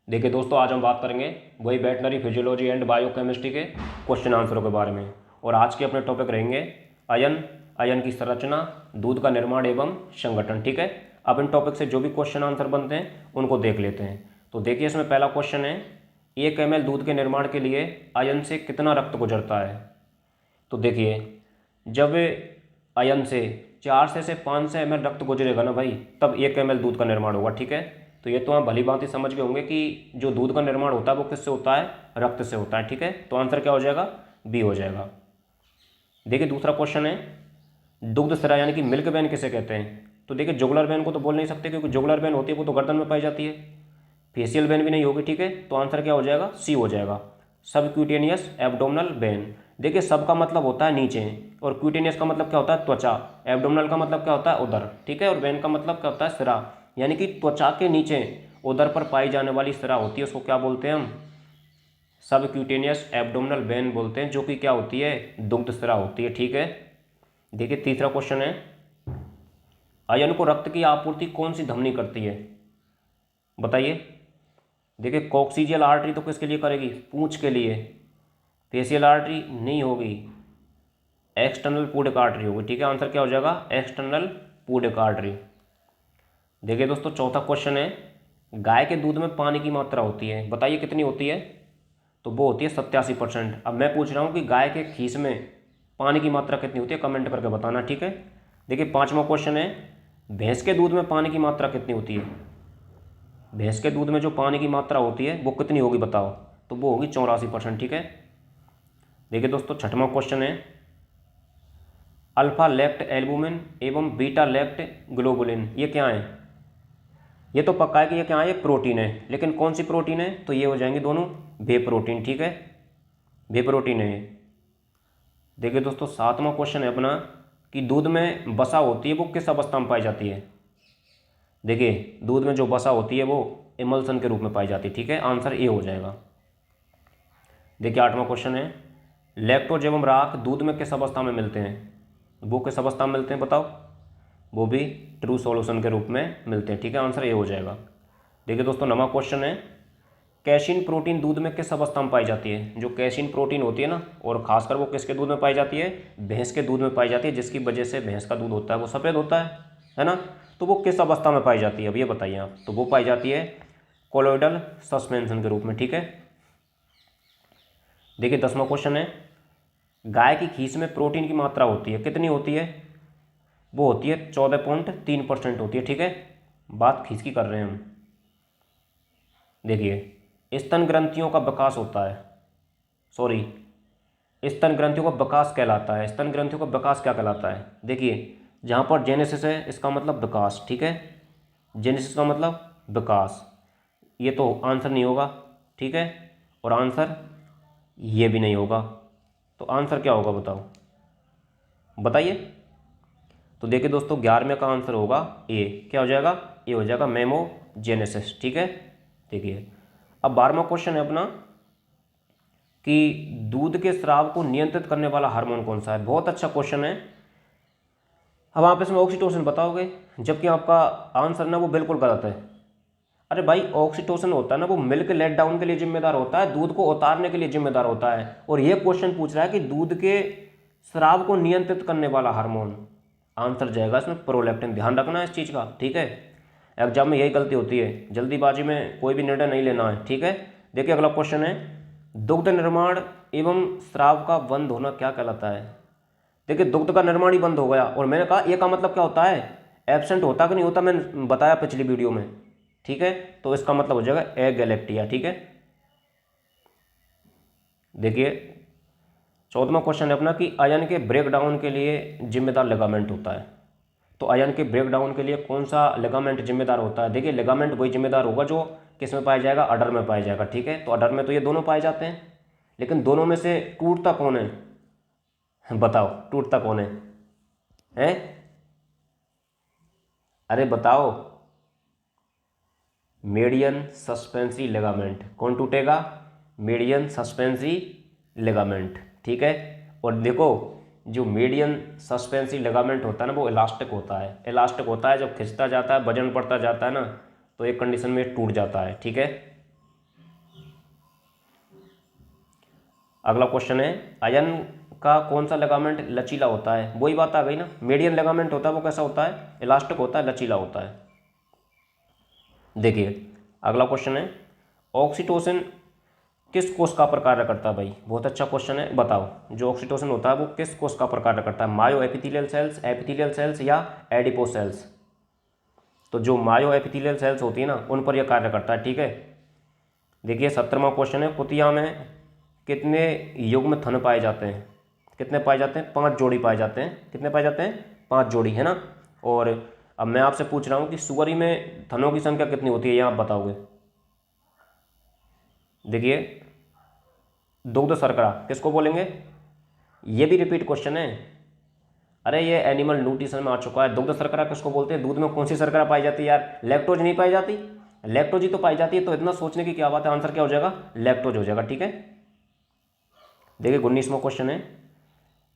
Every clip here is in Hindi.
देखिए दोस्तों, आज हम बात करेंगे वही वेटनरी फिजियोलॉजी एंड बायोकेमिस्ट्री के क्वेश्चन आंसरों के बारे में। और आज के अपने टॉपिक रहेंगे अयन, अयन की संरचना, दूध का निर्माण एवं संगठन। ठीक है, अब इन टॉपिक से जो भी क्वेश्चन आंसर बनते हैं उनको देख लेते हैं। तो देखिए, इसमें पहला क्वेश्चन है, 1 ml दूध के निर्माण के लिए अयन से कितना रक्त गुजरता है। तो देखिए, जब अयन से 400 से 500 ml रक्त गुजरेगा ना भाई, तब 1 ml दूध का निर्माण होगा। ठीक है, तो ये तो आप भली भांति समझ गए होंगे कि जो दूध का निर्माण होता है वो किससे होता है, रक्त से होता है। ठीक है, तो आंसर क्या हो जाएगा, बी हो जाएगा। देखिए दूसरा क्वेश्चन है, दुग्ध स्रा यानी कि मिल्क वेन किसे कहते हैं। तो देखिए, जुगलर वेन को तो बोल नहीं सकते, क्योंकि जुगलर वेन होती है वो तो गर्दन में पाई जाती है। फेशियल वेन भी नहीं होगी। ठीक है, तो आंसर क्या हो जाएगा, सी हो जाएगा, सब क्यूटेनियस एब्डोमिनल वेन। देखिए, सब का मतलब होता है नीचे, और क्यूटेनियस का मतलब क्या होता है, त्वचा। एब्डोमिनल का मतलब क्या होता है, उदर। ठीक है, और वेन का मतलब क्या होता है, सिरा, यानी कि त्वचा के नीचे उदर पर पाई जाने वाली सिरा होती है, उसको क्या बोलते हैं हम, सब क्यूटेनियस एब्डोमिनल वेन बोलते हैं, जो कि क्या होती है, दुग्ध सिरा होती है। ठीक है, देखिए तीसरा क्वेश्चन है, अयन को रक्त की आपूर्ति कौन सी धमनी करती है, बताइए। देखिए, कॉक्सीजियल आर्टरी तो किसके लिए करेगी, पूंछ के लिए। फेशियल आर्टरी नहीं होगी, एक्सटर्नल पूडिक आर्टरी होगी। ठीक है, आंसर क्या हो जाएगा, एक्सटर्नल पूडिक आर्टरी। देखिए दोस्तों, चौथा क्वेश्चन है, गाय के दूध में पानी की मात्रा होती है, बताइए कितनी होती है। तो वो होती है 87%। अब मैं पूछ रहा हूँ कि गाय के खीस में पानी की मात्रा कितनी होती है, कमेंट करके बताना। ठीक है, देखिए पांचवा क्वेश्चन है, भैंस के दूध में पानी की मात्रा कितनी होती है। भैंस के दूध में जो पानी की मात्रा होती है वो कितनी होगी बताओ। तो वो होगी 84%। ठीक है, देखिए दोस्तों, छठवां क्वेश्चन है, अल्फा लेक्ट एल्बुमिन एवं बीटा लेक्ट ग्लोबुलिन ये क्या है। ये तो पक्का है कि ये क्या है, ये प्रोटीन है, लेकिन कौन सी प्रोटीन है, तो ये हो जाएंगे दोनों वे प्रोटीन। ठीक है, वे प्रोटीन है ये। देखिए दोस्तों, सातवां क्वेश्चन है अपना, कि दूध में वसा होती है वो किस अवस्था में पाई जाती है। देखिए, दूध में जो वसा होती है वो इमल्सन के रूप में पाई जाती है। ठीक है, आंसर ए हो जाएगा। देखिए आठवां क्वेश्चन है, लैक्टोज एवं राख दूध में किस अवस्था में मिलते हैं, वो किस अवस्था में मिलते हैं बताओ। वो भी ट्रू सॉल्यूशन के रूप में मिलते हैं। ठीक है, आंसर ए हो जाएगा। देखिए दोस्तों, नवा क्वेश्चन है, कैसिन प्रोटीन दूध में किस अवस्था में पाई जाती है। जो कैसिन प्रोटीन होती है ना, और खासकर वो किसके दूध में पाई जाती है, भैंस के दूध में पाई जाती है, जिसकी वजह से भैंस का दूध होता है वो सफ़ेद होता है ना। तो वो किस अवस्था में पाई जाती है, अब ये बताइए आप। तो वो पाई जाती है कोलोइडल सस्पेंशन के रूप में। ठीक है, देखिए 10वां क्वेश्चन है, गाय की खीस में प्रोटीन की मात्रा होती है, कितनी होती है। वो होती है 14.3% होती है। ठीक है, बात खीस की कर रहे हैं हम। देखिए, स्तन ग्रंथियों का विकास होता है, सॉरी, स्तन ग्रंथियों का विकास कहलाता है। स्तन ग्रंथियों का विकास क्या कहलाता है, देखिए जहाँ पर जेनेसिस है इसका मतलब विकास। ठीक है, जेनेसिस का मतलब विकास, ये तो आंसर नहीं होगा। ठीक है, और आंसर ये भी नहीं होगा, तो आंसर क्या होगा बताओ, बताइए। तो देखिए दोस्तों, 11वें का आंसर होगा ए। क्या हो जाएगा, ए हो जाएगा, मेमोजेनेसिस। ठीक है, देखिए अब 12वां क्वेश्चन है अपना, कि दूध के स्राव को नियंत्रित करने वाला हार्मोन कौन सा है। बहुत अच्छा क्वेश्चन है। अब आप इसमें ऑक्सीटोसिन बताओगे, जबकि आपका आंसर ना वो बिल्कुल गलत है। अरे भाई, ऑक्सीटोसिन होता है ना वो मिल्क लेट डाउन के लिए जिम्मेदार होता है, दूध को उतारने के लिए जिम्मेदार होता है। और ये क्वेश्चन पूछ रहा है कि दूध के स्राव को नियंत्रित करने वाला हार्मोन, आंसर जाएगा इसमें प्रोलैक्टिन। ध्यान रखना है इस चीज़ का। ठीक है, एग्जाम में यही गलती होती है, जल्दीबाजी में कोई भी निर्णय नहीं लेना है। ठीक है, देखिए अगला क्वेश्चन है, दुग्ध निर्माण एवं स्राव का बंद होना क्या कहलाता है। देखिए, दुग्ध का निर्माण ही बंद हो गया, और मैंने कहा ये का मतलब क्या होता है, एब्सेंट होता कि नहीं होता, मैंने बताया पिछली वीडियो में। ठीक है, तो इसका मतलब हो जाएगा एगैलेक्टिया। ठीक है, देखिए 14वां क्वेश्चन है अपना, कि आयन के ब्रेकडाउन के लिए जिम्मेदार लिगामेंट होता है। तो आयन के ब्रेकडाउन के लिए कौन सा लिगामेंट जिम्मेदार होता है। देखिए, लिगामेंट वही जिम्मेदार होगा जो किस में पाया जाएगा, अडर में पाया जाएगा। ठीक है, तो अडर में तो ये दोनों पाए जाते हैं, लेकिन दोनों में से टूटता कौन है, बताओ टूटता कौन है, हैं? अरे बताओ, मीडियन सस्पेंसी लिगामेंट। कौन टूटेगा, मीडियन सस्पेंसी लिगामेंट। ठीक है, और देखो, जो मीडियन सस्पेंसी लिगामेंट होता है ना वो इलास्टिक होता है। जब खिंचता जाता है, वजन बढ़ता जाता है ना, तो एक कंडीशन में टूट जाता है। ठीक है, अगला क्वेश्चन है, आयन का कौन सा लिगामेंट लचीला होता है? वही बात आ गई ना, मीडियन लिगामेंट होता है वो कैसा होता है? इलास्टिक होता है, लचीला होता है। देखिए अगला क्वेश्चन है, ऑक्सीटोसिन किस कोशिका पर कार्य करता है? भाई बहुत अच्छा क्वेश्चन है, बताओ जो ऑक्सीटोसिन होता है वो किस कोशिका पर कार्य करता है? मायो एपिथेलियल सेल्स, एपिथेलियल सेल्स या एडिपोज सेल्स? तो जो मायो एपिथेलियल सेल्स होती है ना उन पर यह कार्य करता है, ठीक है। देखिए 17वां क्वेश्चन है, कुतिया में कितने युग्म थन पाए जाते हैं? कितने पाए जाते हैं? 5 जोड़ी पाए जाते हैं। कितने पाए जाते हैं? 5 जोड़ी, है ना। और अब मैं आपसे पूछ रहा हूँ कि सुअरी में थनों की संख्या कितनी होती है, ये आप बताओगे। देखिए दुग्ध शर्करा किसको बोलेंगे? ये भी रिपीट क्वेश्चन है, अरे ये एनिमल न्यूट्रिशन में आ चुका है। दुग्ध शर्करा किसको बोलते हैं? दूध में कौन सी शर्करा पाई जाती है यार? लैक्टोज नहीं पाई जाती? लैक्टोज ही तो पाई जाती है, तो इतना सोचने की क्या बात है, आंसर क्या हो जाएगा? लैक्टोज हो जाएगा, ठीक है। देखिए 19वां क्वेश्चन है,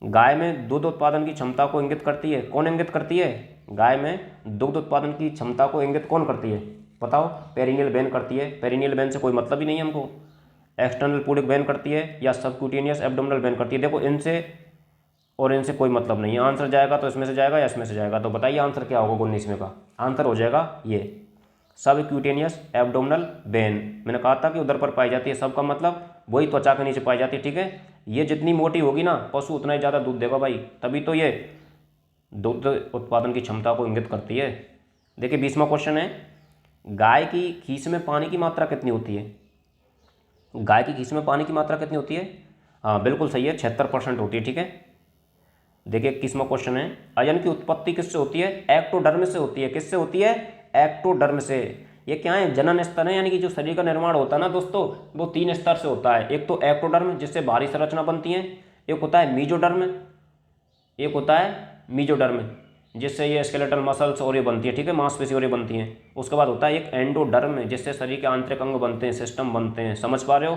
गाय में दूध उत्पादन की क्षमता को इंगित करती है? कौन इंगित करती है? गाय में दुग्ध उत्पादन की क्षमता को इंगित कौन करती है? बताओ। पेरिनियल वेन करती है। पेरिनियल वेन से कोई मतलब ही नहीं है हमको। एक्सटर्नल पूरिक वेन करती है या सबक्यूटेनियस एब्डोमिनल वेन करती है? देखो इनसे और इनसे कोई मतलब नहीं है। आंसर जाएगा तो इसमें से जाएगा या इसमें से जाएगा, तो बताइए आंसर क्या होगा 19वें का? आंसर हो जाएगा ये सबक्यूटेनियस एब्डोमिनल वेन। मैंने कहा था कि उधर पर पाई जाती है, सब का मतलब वही त्वचा के नीचे पाई जाती है, ठीक है। ये जितनी मोटी होगी ना पशु उतना ही ज़्यादा दूध देगा भाई, तभी तो ये दुग्ध उत्पादन की क्षमता को इंगित करती है। देखिए 20वां क्वेश्चन है, गाय की खीस में पानी की मात्रा कितनी होती है? गाय की खीस में पानी की मात्रा कितनी होती है? हाँ बिल्कुल सही है, 76% होती है, ठीक है। देखिए 21वां क्वेश्चन है, आयन की उत्पत्ति किससे होती है? एक्टोडर्म से होती है। किससे होती है? एक्टोडर्म से। ये क्या है? जनन स्तर है, यानी कि जो शरीर का निर्माण होता है ना दोस्तों, वो 3 स्तर से होता है। एक तो एक्टोडर्म जिससे बाहरी संरचना बनती है, एक होता है मीजोडर्म, एक होता है मीजोडर्म जिससे ये स्केलेटल मसल्स और ये बनती है, ठीक है, मांसपेशी और ये बनती हैं। उसके बाद होता है एक एंडोडर्म जिससे शरीर के आंतरिक अंग बनते हैं, सिस्टम बनते हैं। समझ पा रहे हो?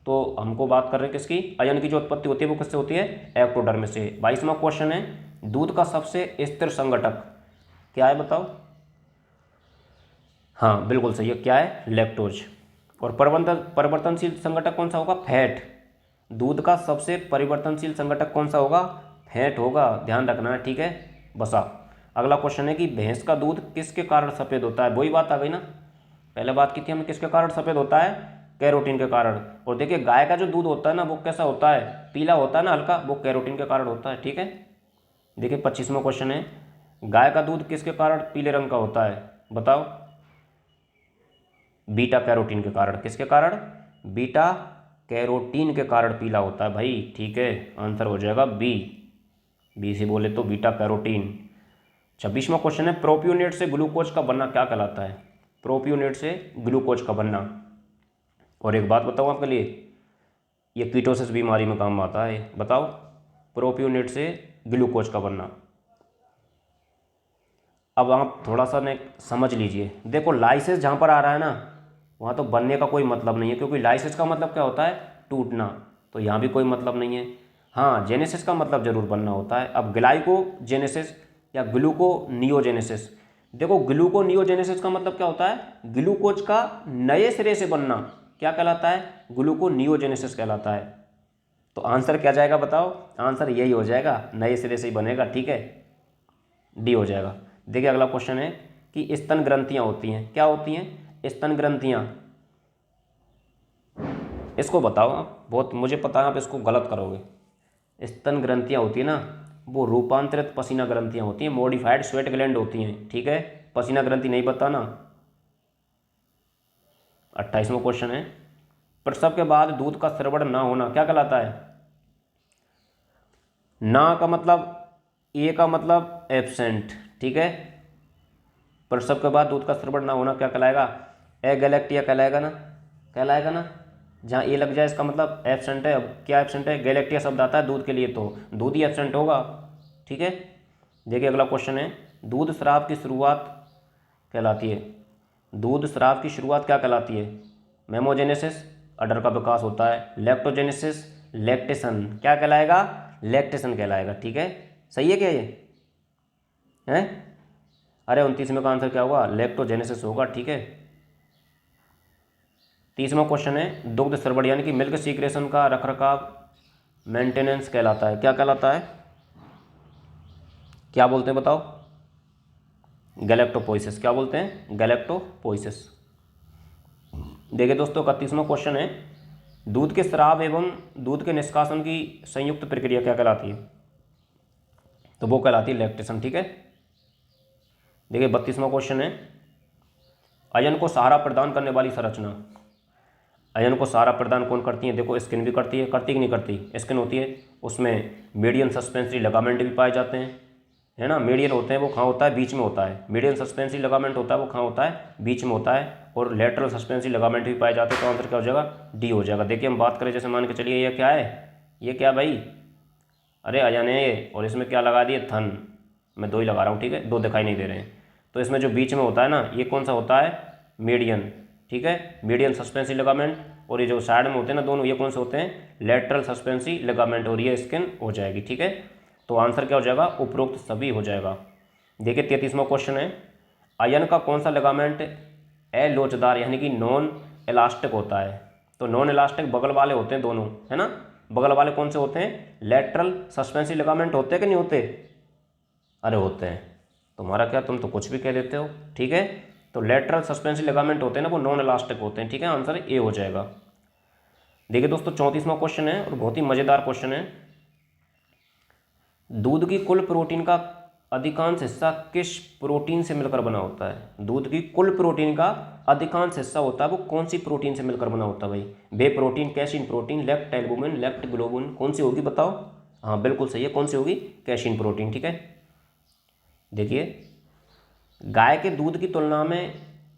तो हमको बात कर रहे हैं किसकी? आयन की जो उत्पत्ति होती है वो किससे होती है? एक्टोडर्म से। 22वां क्वेश्चन है, दूध का सबसे स्थिर संघटक क्या है? बताओ। हाँ बिल्कुल सही है, क्या है? लैक्टोज। और परिवर्तनशील संघटक कौन सा होगा? फैट। दूध का सबसे परिवर्तनशील संघटक कौन सा होगा? फैट होगा, ध्यान रखना है, ठीक है। बसा। अगला क्वेश्चन है कि भैंस का दूध किसके कारण सफ़ेद होता है? वही बात आ गई ना, पहले बात की थी हमने, किसके कारण सफ़ेद होता है? कैरोटीन के कारण। और देखिए गाय का जो दूध होता है ना वो कैसा होता है? पीला होता है ना हल्का, वो कैरोटीन के कारण होता है, ठीक है। देखिए 25वां क्वेश्चन है, गाय का दूध किसके कारण पीले रंग का होता है? बताओ। बीटा कैरोटीन के कारण। किसके कारण? बीटा कैरोटीन के कारण पीला होता है भाई, ठीक है। आंसर हो जाएगा बी। बी से बोले तो बीटा कैरोटीन। 26वां क्वेश्चन है, प्रोपियोनेट से ग्लूकोज का बनना क्या कहलाता है? प्रोपियोनेट से ग्लूकोज का बनना। और एक बात बताऊँ आपके लिए, ये कीटोसिस बीमारी में काम आता है। बताओ, प्रोपियोनेट से ग्लूकोज का बनना। अब आप थोड़ा सा ने समझ लीजिए, देखो लाइसेस जहाँ पर आ रहा है ना वहाँ तो बनने का कोई मतलब नहीं है, क्योंकि लाइसेस का मतलब क्या होता है? टूटना। तो यहाँ भी कोई मतलब नहीं है। हाँ जेनेसिस का मतलब जरूर बनना होता है। अब ग्लाइकोजेनेसिस या ग्लूकोनियोजेनेसिस, देखो ग्लूकोनियोजेनेसिस का मतलब क्या होता है? ग्लूकोज का नए सिरे से बनना क्या कहलाता है? ग्लूकोनियोजेनेसिस कहलाता है। तो आंसर क्या जाएगा बताओ? आंसर यही हो जाएगा, नए सिरे से ही बनेगा, ठीक है, डी हो जाएगा। देखिए अगला क्वेश्चन है कि स्तन ग्रंथियां होती हैं, क्या होती हैं? स्तन ग्रंथियां। इसको बताओ आप, बहुत मुझे पता है आप इसको गलत करोगे। स्तन ग्रंथियां होती है ना वो रूपांतरित पसीना ग्रंथियां होती हैं, मॉडिफाइड स्वेट ग्लैंड होती हैं, ठीक है। पसीना ग्रंथि नहीं पता ना। 28वां क्वेश्चन है, प्रसव के बाद दूध का स्रवण ना होना क्या कहलाता है? ना का मतलब, ए का मतलब एब्सेंट, ठीक है। प्रसव के बाद दूध का स्रवण ना होना क्या कहलाएगा? गैलेक्टिया कहलाएगा ना, कहलाएगा ना। जहाँ ए लग जाए इसका मतलब एब्सेंट है। अब क्या एब्सेंट है? गैलेक्टिया शब्द आता है दूध के लिए, तो दूध ही एब्सेंट होगा, ठीक है। देखिए अगला क्वेश्चन है, दूध स्राव की शुरुआत कहलाती है। दूध स्राव की शुरुआत क्या कहलाती है? मेमोजेनेसिस, अडर का विकास होता है। लैक्टोजेनेसिस, लैक्टेशन क्या कहलाएगा? लैक्टेशन कहलाएगा, ठीक है। सही है क्या ये? है? अरे 29वें का आंसर क्या होगा? लैक्टोजेनेसिस होगा, ठीक है। 30वां क्वेश्चन है, दुग्ध स्रवण यानी कि मिल्क सीक्रेशन का रखरखाव मेंटेनेंस कहलाता है। क्या कहलाता है, क्या बोलते हैं बताओ? गैलेक्टोपोइसिस। क्या बोलते हैं? गैलेक्टोपोइसिस। देखिए दोस्तों 31वां क्वेश्चन है, दूध के स्राव एवं दूध के निष्कासन की संयुक्त प्रक्रिया क्या कहलाती है? तो वो कहलाती है लैक्टेशन। ठीक है। देखिए 32वां क्वेश्चन है, अयन को सहारा प्रदान करने वाली संरचना। अयन को सहारा प्रदान कौन करती है? देखो स्किन भी करती है, करती कि नहीं करती? स्किन होती है, उसमें मीडियन सस्पेंसरी लिगामेंट भी पाए जाते हैं, है ना। मीडियन होते हैं वो कहाँ होता है? बीच में होता है। मीडियन सस्पेंसरी लिगामेंट होता है वो कहाँ होता है? बीच में होता है। और लेटरल सस्पेंसरी लिगामेंट भी पाए जाते हैं। तो आंसर क्या हो जाएगा? डी हो जाएगा। देखिए हम बात करें, जैसे मान के चलिए ये क्या है, ये क्या भाई? अरे अयन है ये, और इसमें क्या लगा दिए? थन। मैं दो ही लगा रहा हूँ, ठीक है, दो दिखाई नहीं दे रहे हैं। तो इसमें जो बीच में होता है ना, ये कौन सा होता है? मीडियन। ठीक है, मीडियन सस्पेंसरी लिगामेंट। और ये जो साइड में होते हैं ना दोनों, ये कौन से होते हैं? Lateral suspensory ligament. और ये स्किन हो जाएगी। ठीक है, तो आंसर क्या हो जाएगा? उपरोक्त सभी हो जाएगा। देखिए 33वां क्वेश्चन है, अयन का कौन सा लिगामेंट अलोचदार यानी कि नॉन इलास्टिक होता है? तो नॉन इलास्टिक बगल वाले होते हैं दोनों, है ना। बगल वाले कौन से होते हैं? लेटरल सस्पेंसरी लिगामेंट होते हैं कि नहीं होते? अरे होते हैं। तुम्हारा क्या, तुम तो कुछ भी कह देते हो। ठीक है, तो लेटरल सस्पेंसरी लिगामेंट होते हैं ना, वो नॉन इलास्टिक होते हैं। ठीक है, आंसर ए हो जाएगा। देखिए दोस्तों 34वां क्वेश्चन है और बहुत ही मज़ेदार क्वेश्चन है, दूध की कुल प्रोटीन का अधिकांश हिस्सा किस प्रोटीन से मिलकर बना होता है? दूध की कुल प्रोटीन का अधिकांश हिस्सा होता है वो कौन सी प्रोटीन से मिलकर बना होता है भाई? Whey protein, casein protein, lactalbumin, lactoglobulin, कौन सी होगी बताओ? हाँ बिल्कुल सही है, कौन सी होगी? Casein protein. ठीक है, देखिए गाय के दूध की तुलना में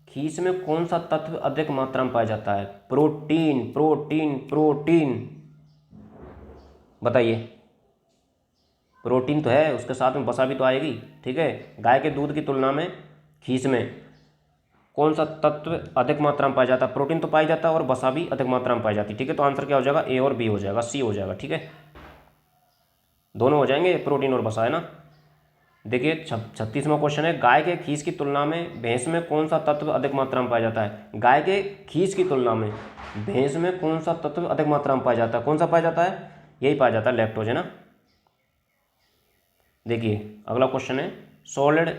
खीस में कौन सा तत्व अधिक मात्रा में पाया जाता है? Protein, protein, protein. बताइए, प्रोटीन तो है, उसके साथ में वसा भी तो आएगी। ठीक है, गाय के दूध की तुलना में खीस में कौन सा तत्व अधिक मात्रा में पाया जाता है? प्रोटीन तो पाई जाता है और वसा भी अधिक मात्रा में पाई जाती है। ठीक है, तो आंसर क्या हो जाएगा? ए और बी हो जाएगा, सी हो जाएगा। ठीक है, दोनों हो जाएंगे, प्रोटीन और वसा, है ना। देखिए 36वां क्वेश्चन है, गाय के खीस की तुलना में भैंस में कौन सा तत्व अधिक मात्रा में पाया जाता है? गाय के खीस की तुलना में भैंस में कौन सा तत्व अधिक मात्रा में पाया जाता है? कौन सा पाया जाता है? यही पाया जाता है, लैक्टोज, है ना। देखिए अगला क्वेश्चन है, सॉलिड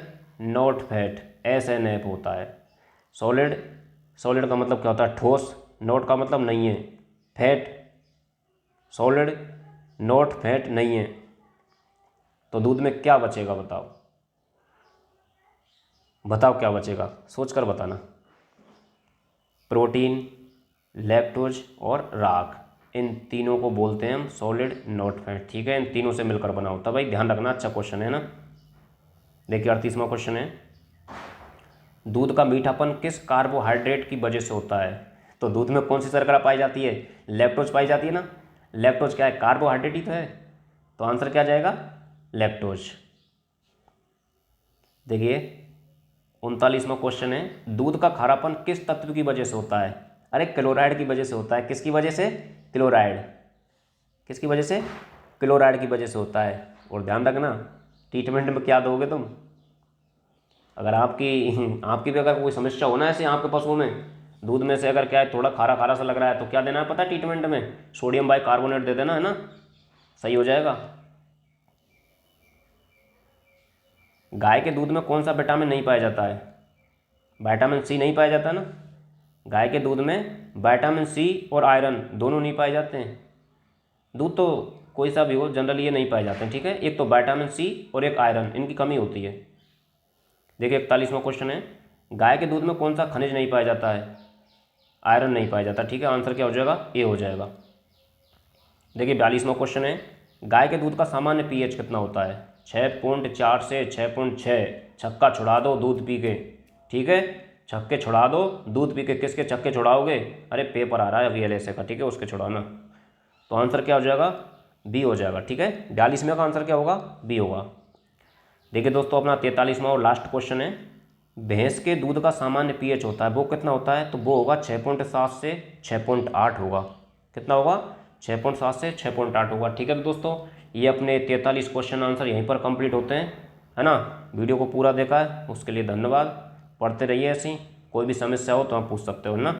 नॉट फैट SNF होता है। सॉलिड, सॉलिड का मतलब क्या होता है? ठोस। नॉट का मतलब नहीं है, फैट। सॉलिड नॉट फैट नहीं है, तो दूध में क्या बचेगा बताओ? बताओ क्या बचेगा, सोच कर बताना। प्रोटीन, लैक्टोज और राख, इन तीनों को बोलते हैं हम सॉलिड नॉट फैट। ठीक है, इन तीनों से मिलकर बना होता है भाई, ध्यान रखना, अच्छा क्वेश्चन है ना। देखिए 38वां क्वेश्चन है, दूध का मीठापन किस कार्बोहाइड्रेट की वजह से होता है? तो दूध में कौन सी शर्करा पाई जाती है? लैक्टोज पाई जाती है ना। लैक्टोज क्या है? कार्बोहाइड्रेट ही तो है, तो आंसर क्या जाएगा? लैक्टोज। देखिए 39वां क्वेश्चन है, दूध का खारापन किस तत्व की वजह से होता है? अरे क्लोराइड की वजह से होता है। किसकी वजह से? क्लोराइड। किसकी वजह से? क्लोराइड की वजह से होता है। और ध्यान रखना, ट्रीटमेंट में क्या दोगे तुम? अगर आपकी भी अगर कोई समस्या हो ना ऐसे आपके पशुओं में, दूध में से अगर क्या है थोड़ा खारा खारा सा लग रहा है, तो क्या देना है पता है ट्रीटमेंट में? सोडियम बाइकार्बोनेट दे देना, है ना, सही हो जाएगा। गाय के दूध में कौन सा विटामिन नहीं पाया जाता है? विटामिन सी नहीं पाया जाता ना। गाय के दूध में विटामिन सी और आयरन दोनों नहीं पाए जाते हैं। दूध तो कोई सा भी हो, जनरली ये नहीं पाए जाते हैं। ठीक है, एक तो विटामिन सी और एक आयरन, इनकी कमी होती है। देखिए 41वां क्वेश्चन है, गाय के दूध में कौन सा खनिज नहीं पाया जाता है? आयरन नहीं पाया जाता। ठीक है, आंसर क्या हो जाएगा? ए हो जाएगा। देखिए 42वां क्वेश्चन है, गाय के दूध का सामान्य पीएच कितना होता है? 6.4 से 6.6। छक्का छुड़ा दो दूध पी के। ठीक है, छक्के छुड़ा दो दूध पी के। किसके छक्के छुड़ाओगे? अरे पेपर आ रहा है VLSA का, ठीक है, उसके छुड़ाना। तो आंसर क्या हो जाएगा? बी हो जाएगा। ठीक है, 42वें का आंसर क्या होगा? बी होगा। देखिए दोस्तों अपना 43वां और लास्ट क्वेश्चन है, भैंस के दूध का सामान्य पीएच होता है वो कितना होता है? तो वो होगा 6.7 से 6.8 होगा। कितना होगा? 6.7 से 6.8 होगा। ठीक है, तो दोस्तों ये अपने 43 क्वेश्चन आंसर यहीं पर कंप्लीट होते हैं, है ना। वीडियो को पूरा देखा है उसके लिए धन्यवाद। पढ़ते रहिए ऐसी, कोई भी समस्या हो तो आप पूछ सकते हो ना।